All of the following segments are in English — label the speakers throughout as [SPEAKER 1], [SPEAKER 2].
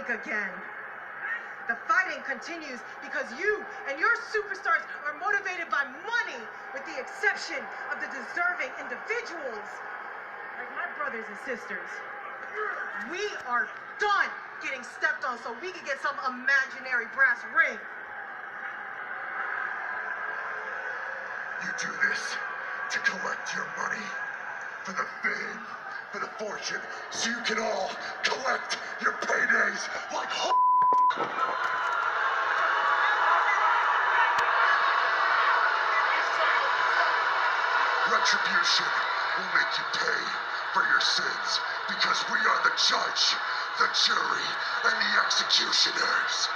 [SPEAKER 1] think again. The fighting continues because you and your superstars are motivated by money, with the exception of the deserving individuals, like my brothers and sisters. We are done getting stepped on so we can get some imaginary brass ring.
[SPEAKER 2] You do this to collect your money, for the fame, for the fortune, so you can all collect your paydays like Retribution will make you pay for your sins, because we are the judge, the jury, and the executioners.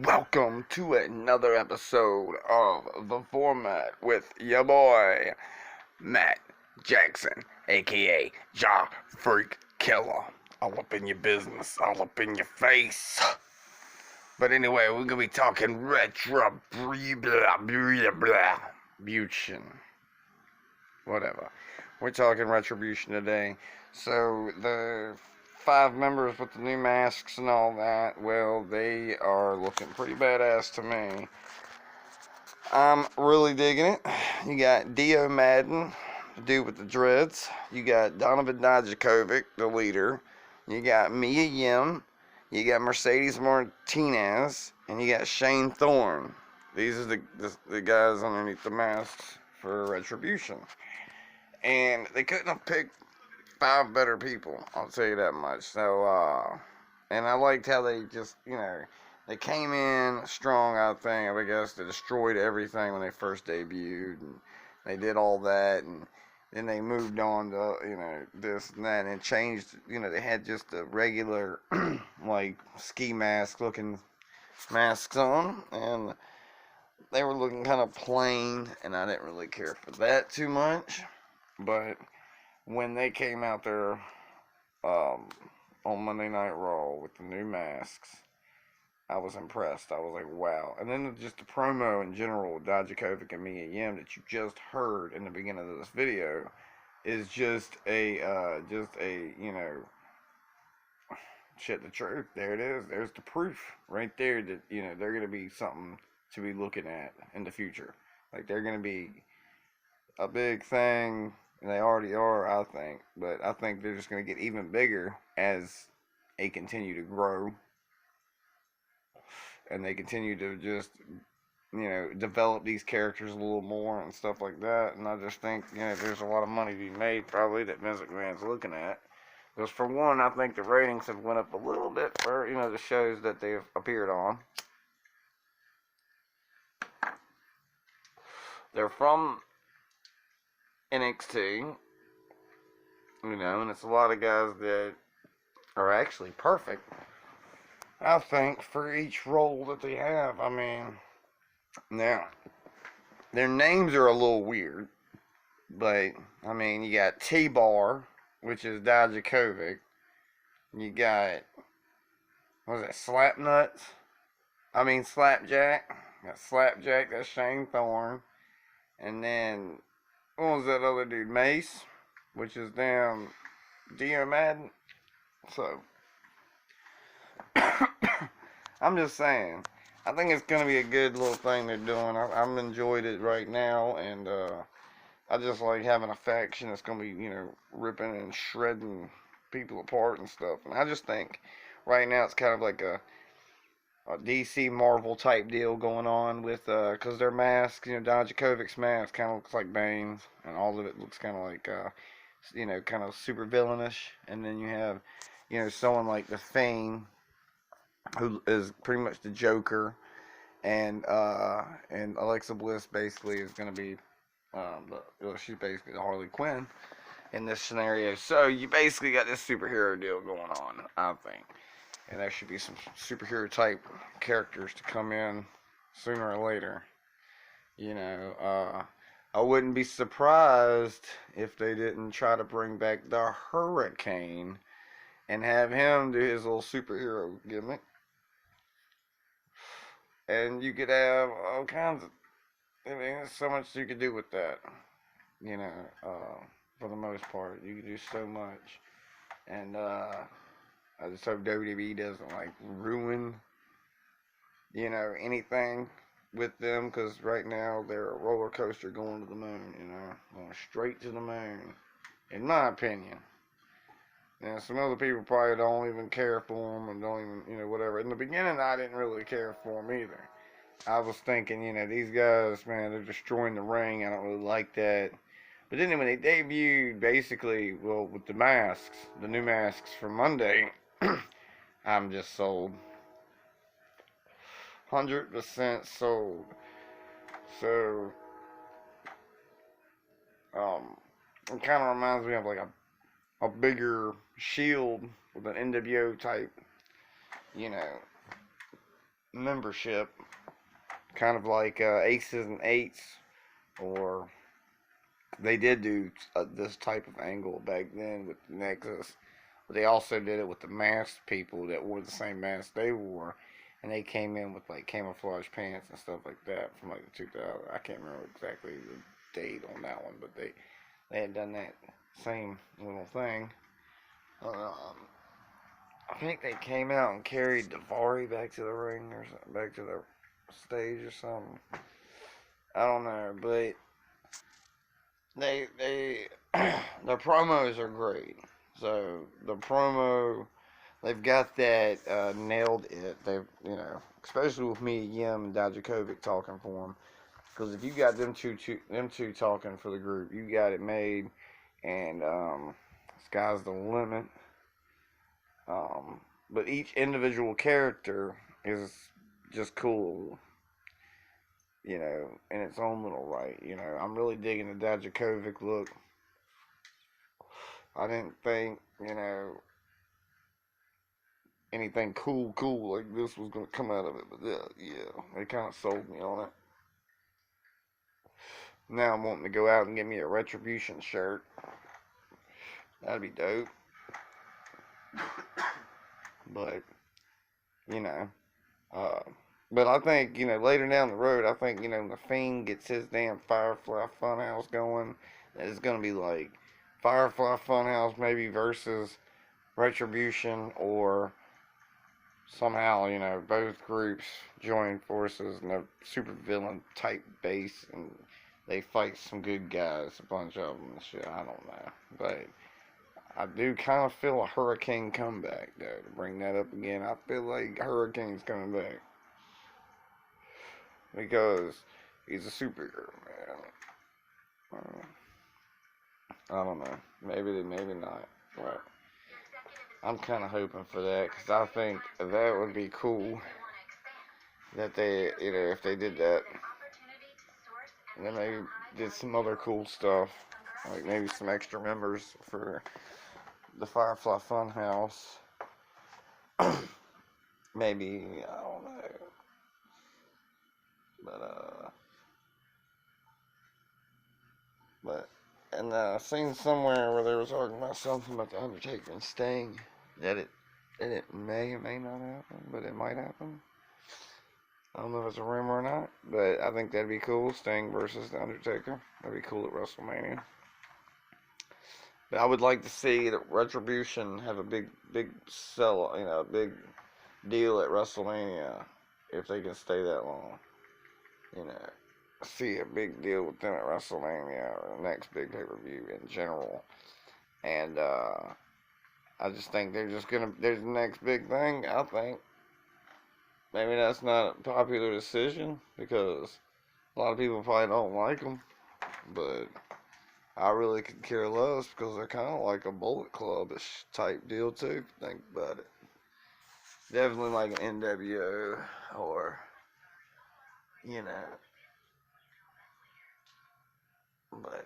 [SPEAKER 3] Welcome to another episode of The Format with your boy, Matt Jackson, aka Ja Freak Killer. All up in your business, all up in your face. But anyway, we're gonna be talking Retribution. Whatever. We're talking Retribution today. So, the 5 members with the new masks and all that, well, they are looking pretty badass to me. I'm really digging it. You got Dio Madden, the dude with the dreads. You got Donovan Dijakovic, the leader. You got Mia Yim. You got Mercedes Martinez. And you got Shane Thorne. These are the guys underneath the masks for Retribution. And they couldn't have picked 5 better people, I'll tell you that much. So, and I liked how they just, they came in strong, I guess. They destroyed everything when they first debuted, and they did all that, and then they moved on to, this and that, and changed, they had just the regular, like, ski mask looking masks on, and they were looking kind of plain, and I didn't really care for that too much, but when they came out there on Monday Night Raw with the new masks, I was impressed. I was like, wow. And then just the promo in general with Dijakovic and Mia Yim that you just heard in the beginning of this video is just a shit, the truth. There it is. There's the proof right there that, they're going to be something to be looking at in the future. Like, they're going to be a big thing. And they already are, I think. But I think they're just going to get even bigger as they continue to grow. And they continue to just, develop these characters a little more and stuff like that. And I just think, there's a lot of money to be made, probably, that Vince McMahon's looking at. Because for one, I think the ratings have went up a little bit for, the shows that they've appeared on. They're from NXT, and it's a lot of guys that are actually perfect, I think, for each role that they have. I mean, now, their names are a little weird, but, I mean, you got T-Bar, which is Dijakovic. You got, what is it, Slapjack? You got Slapjack, that's Shane Thorne. And then, what was that other dude? Mace, which is damn Dio Madden. So, I'm just saying, I think it's going to be a good little thing they're doing. I'm enjoyed it right now, and I just like having a faction that's going to be, ripping and shredding people apart and stuff. And I just think right now it's kind of like a DC Marvel type deal going on with, because their masks, Dijakovic's mask kind of looks like Bane's, and all of it looks kind of like, kind of super villainish. And then you have, someone like the Thing, who is pretty much the Joker, and Alexa Bliss basically is going to be, she's basically the Harley Quinn in this scenario. So you basically got this superhero deal going on, I think. And there should be some superhero type characters to come in sooner or later. I wouldn't be surprised if they didn't try to bring back the Hurricane and have him do his little superhero gimmick. And you could have all kinds of, there's so much you could do with that. for the most part. You can do so much. And I just hope WWE doesn't like ruin, anything with them, because right now they're a roller coaster going to the moon, going straight to the moon, in my opinion. And some other people probably don't even care for them and don't even, whatever. In the beginning, I didn't really care for them either. I was thinking, these guys, man, they're destroying the ring. I don't really like that. But then when they debuted, basically, well, with the masks, the new masks for Monday, I'm just sold. 100% sold. So, it kind of reminds me of like a bigger Shield with an NWO type, membership. Kind of like Aces and Eights, or they did do this type of angle back then with the Nexus. But they also did it with the masked people that wore the same mask they wore. And they came in with like camouflage pants and stuff like that from like the 2000. I can't remember exactly the date on that one, but they had done that same little thing. I think they came out and carried Davari back to the ring or something, back to the stage or something. I don't know, but they their promos are great. So the promo, they've got that nailed it. They've especially with me, Yim, and Dajakovic talking for them. Because if you got them two talking for the group, you got it made, and sky's the limit. But each individual character is just cool, in its own little right. I'm really digging the Dajakovic look. I didn't think, anything cool like this was gonna come out of it, but yeah, they kind of sold me on it. Now I'm wanting to go out and get me a Retribution shirt. That'd be dope. But, but I think, later down the road, I think, when the Fiend gets his damn Firefly Funhouse going, it's going to be like Firefly Funhouse maybe versus Retribution, or somehow, both groups join forces and a super villain type base, and they fight some good guys, a bunch of them and shit. I don't know. But I do kind of feel a Hurricane comeback, though, to bring that up again. I feel like Hurricane's coming back. Because he's a superhero, man. I don't know. Maybe not. But I'm kind of hoping for that, because I think that would be cool. That they, if they did that. And then maybe did some other cool stuff. Like maybe some extra members for the Firefly Funhouse. Maybe, I don't know. And I seen somewhere where they were talking about something about the Undertaker and Sting, that it may or may not happen, but it might happen. I don't know if it's a rumor or not, but I think that'd be cool. Sting versus the Undertaker. That'd be cool at WrestleMania. But I would like to see that Retribution have a big sell, a big deal at WrestleMania, if they can stay that long. See a big deal with them at WrestleMania, or the next big pay-per-view in general. And I just think there's the next big thing. I think maybe that's not a popular decision, because a lot of people probably don't like them, but I really could care less, because they're kind of like a Bullet Club-ish type deal too, if you think about it. Definitely like an NWO, or but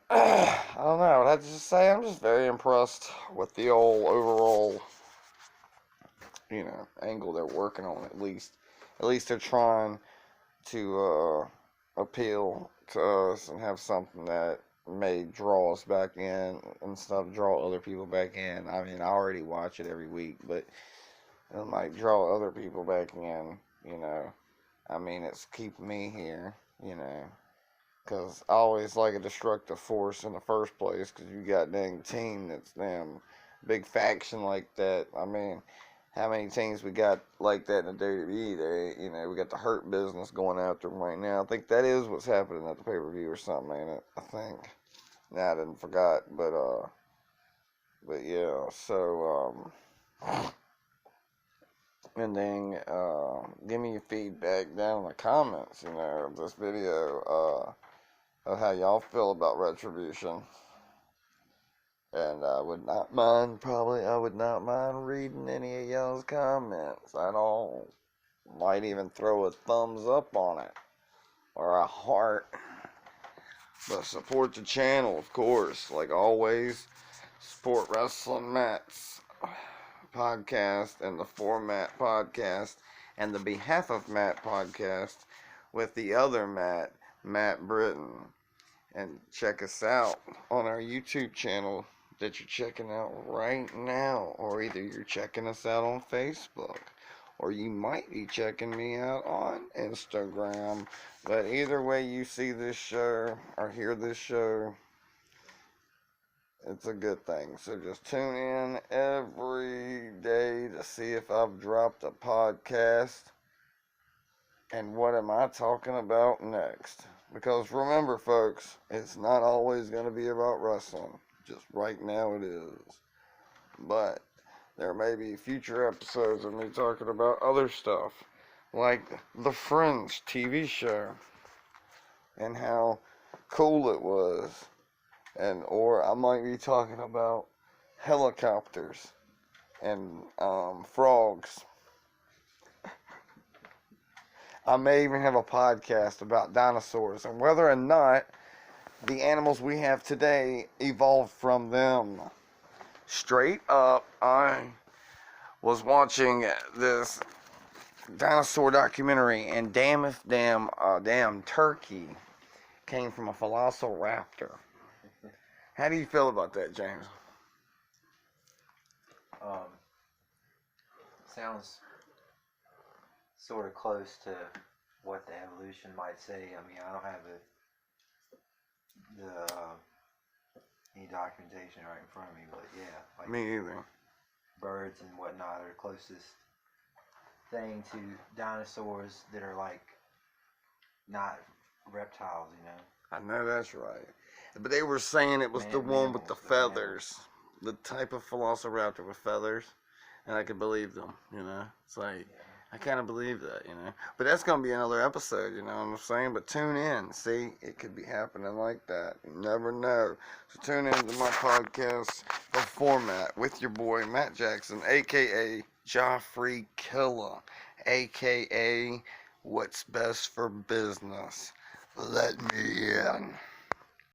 [SPEAKER 3] I don't know. I just say I'm just very impressed with the old overall, angle they're working on. At least they're trying to appeal to us and have something that may draw us back in and stuff, draw other people back in. I mean, I already watch it every week, but it might draw other people back in. I mean, it's keeping me here. Because I always like a destructive force in the first place, because you got dang team that's damn big faction like that. I mean, how many teams we got like that in the WWE? We got the Hurt Business going after them right now. I think that is what's happening at the pay-per-view or something, ain't it? I think. Nah, I didn't forgot, but yeah, so, and then, give me your feedback down in the comments, of this video, of how y'all feel about Retribution. And I would not mind reading any of y'all's comments at all. Might even throw a thumbs up on it. Or a heart. But support the channel, of course. Like always, support Wrestling Matt's podcast and the Formatt Podcast and the Behalf of Matt podcast with the other Matt Britton. And check us out on our YouTube channel that you're checking out right now. Or either you're checking us out on Facebook, or you might be checking me out on Instagram. But either way you see this show or hear this show, it's a good thing. So just tune in every day to see if I've dropped a podcast and what am I talking about next. Because remember, folks, it's not always going to be about wrestling. Just right now it is. But there may be future episodes of me talking about other stuff, like the Friends TV show, and how cool it was. Or I might be talking about helicopters and frogs. I may even have a podcast about dinosaurs and whether or not the animals we have today evolved from them. Straight up, I was watching this dinosaur documentary, and damn if damn turkey came from a velociraptor. How do you feel about that, James?
[SPEAKER 4] Sounds sort of close to what the evolution might say. I mean, I don't have any documentation right in front of me, but yeah, like
[SPEAKER 3] Me either.
[SPEAKER 4] birds and whatnot are the closest thing to dinosaurs that are like not reptiles,
[SPEAKER 3] I know that's right. But they were saying it was the one with the feathers. The type of velociraptor with feathers. And I could believe them, It's like, I kind of believe that, But that's going to be another episode, you know what I'm saying? But tune in. See, it could be happening like that. You never know. So tune in to my podcast, The Formatt, with your boy, Matt Jackson, a.k.a. Joffrey Killer, a.k.a. What's Best for Business. Let me in.